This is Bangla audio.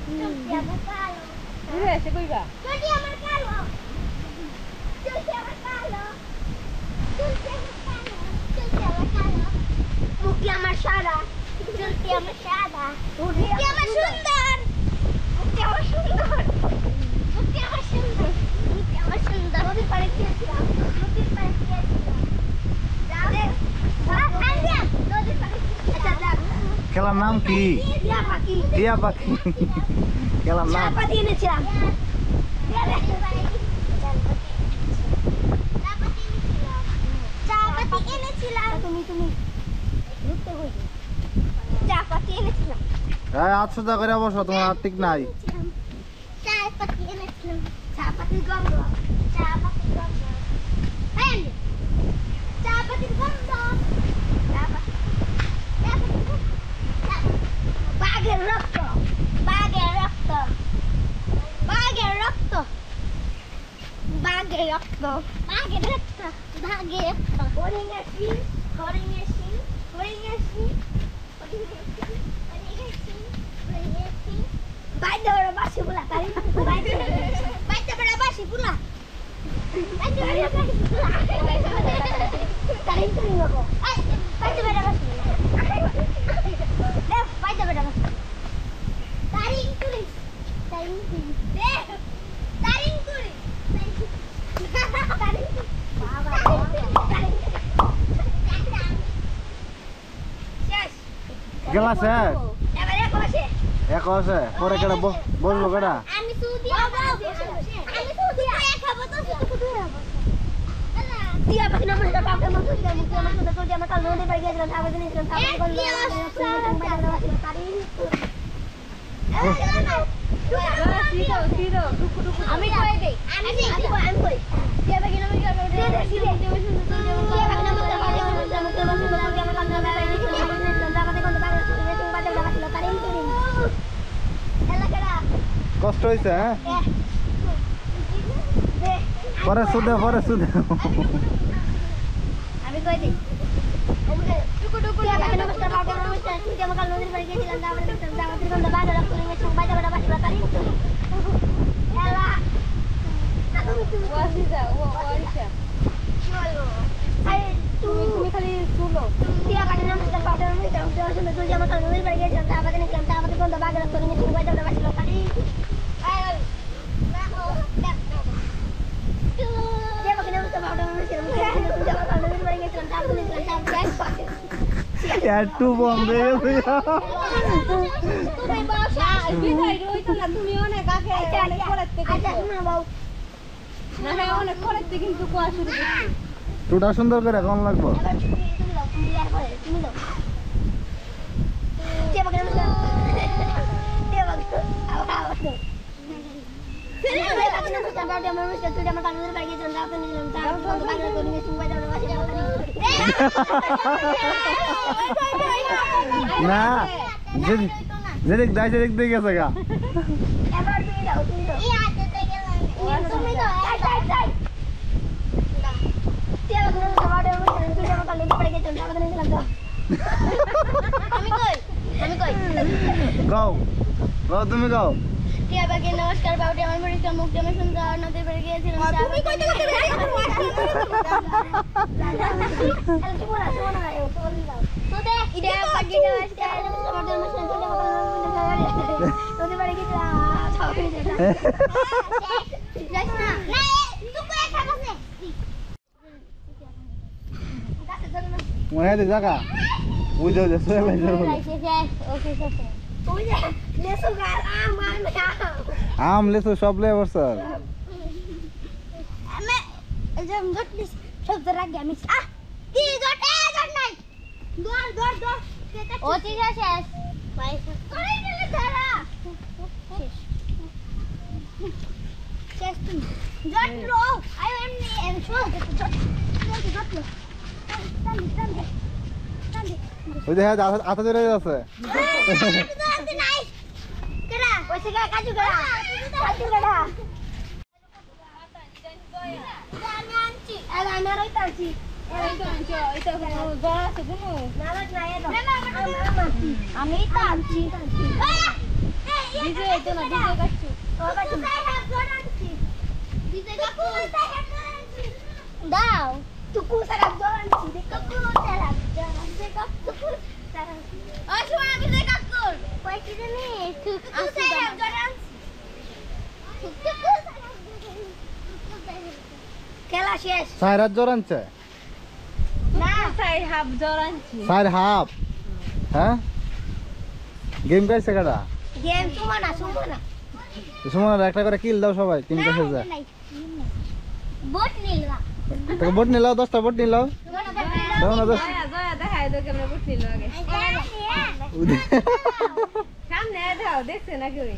চুলটি আমার কালো ঘুরে এসে কইবা চুলটি আমার কালো চুলটি আমার কালো চুলটি আমার কালো চুলটি আমার কালো মুখটি আমার সাদা চুলটি আমার সাদা মুখটি আমার সুন্দর মুখটি আমার সুন্দর মুখটি আমার সুন্দর মুখটি আমার সুন্দর নদীর পাড়ে গিয়েছিলাম নদীর পাড়ে গিয়েছিলাম যাবে নদীর পাড়ে খেলার নাম কি? টিয়া পাখি টিয়া পাখি। খেলার চা নাম পাতি এনেছিলাম চা পাতি এনেছিলাম তুমি ঘুরতে হইবে চা পাতি এনেছিলাম এই 800 টাকা করে বসো, তোমার হাত ঠিক নাই। চা পাতি এনেছিলাম চা পাতির গন্ধ চা পাতির গন্ধ এই চা পাতির গন্ধ চা পাতি বাঘের রক্ত বাঘের রক্ত বাঘের রক্ত বাঘের রক্ত বাঘের রক্ত বাঘের রক্ত হরিণের শিং হরিণের শিং হরিণের শিং হরিণের শিং হরিণের শিং হরিণের শিং বাইতে বড় বাসি বুলা তাই বাইতে বড় বাসি বুলা বাইতে বড় বাসি বুলা তাই তুমি নকো বাইতে বড় বাসি বাইতে বড় বাসি তারিং তুলি দে তারিং তুলি তারিং বাবা শেষ গেলা স্যার এবারে কোসে এক আছে পরে কেডা বলবো কেডা? আমি সুদি আমি সুদি খাবো তো সুদি খাবো টিয়া পাখি নামে এটা পাপে মতো দিলাম মুখে আমার সুন্দর করে আমার কাল নদী পাড়ে গিয়েছিলাম তারপর দিনেছিলাম তারপর আমি কই দেই আমি কই টিয়া পাখি নামে টিয়া পাখি নামে আমার কাল নদী পাড়ে গিয়েছিলাম তারপর কোন বাড়ি তুমি বাজে বাজে তারিং তুলি এলাকাটা কষ্ট হইছে হ্যাঁ? পরে সুদে আমি কই দেই টুকু টুকু টাকা নমস্কার বাবা নমস্কার তুই আমার কাল নদীর বাড়ি গিয়েছিলাম তারপরে দাওয়াতের গন্ধ বাজার রাখ তুই মেশিন বাইরে বড় বাসি তারি এলা ওয়াসিজা ওয়ারিশা কি বলবো আই তুমি খালি শুনো টিয়া পাখি নমস্কার বাবা নমস্কার তুই আমার কাল নদীর বাড়ি গিয়েছিলাম তারপরে দাওয়াতের গন্ধ বাজার রাখ তুই মেশিন বাইরে বড় বাসি তারি একটু বন্ধ হয়ে গেছে। তুমি অনেক আগে অনেক পরের থেকে না অনেক পরের থেকে কিন্তু কোয়া শুরু করছি টুটা সুন্দর করে কেমন লাগবো? না যেদিক দাই সেদিক দিয়ে গেছে গা। গাও গাও তুমি গাও। টিয়া পাখি নমস্কার বাবুটি আমার পরিষ্কার মুখটি আমার সুন্দর নদীর পাড়ে গিয়েছিলাম তুমি কইতে মনে হয় জায়গা বুঝে আম লেসু সব লে বছর সব ধর আগে আমি কি জট নাই দর ও ঠিক আছে করে গেলে ধরা শেষ তুমি জট লো আই এম শো জট লো ওই যে আতা ধরে আছে কেডা ওইছে কাজু কেডা আমি আনছি আমি আর ওইতাছি আমি তো আনছি বিজয় হইতো না, বিজয় কাটছু। দাও তুকু সারা জরানছি দেখো তুকু সারা জরানছি দেখো তুকু সারা ওই সময় আমি যে কাকুর কই কি জানি তুকু সারা জরানছি তুকু সারা খেলা শেষ 4 হাত জ্বর আনছে না সাই হাফ জ্বর আনছি। 4 হাফ হ্যাঁ গেম কাইছে কাটা গেম সুমনা সুমন একটা করে কিল দাও সবাই 3 টা শেষ যায় বট নিলবা তোকে বট নিলাও 10টা বট নিলাও দাও না 10 জয়া জয়া দেখাই দাও কেমনে বুঝছিল আগে। সামনে দাও, দেখছে নাকি ওই?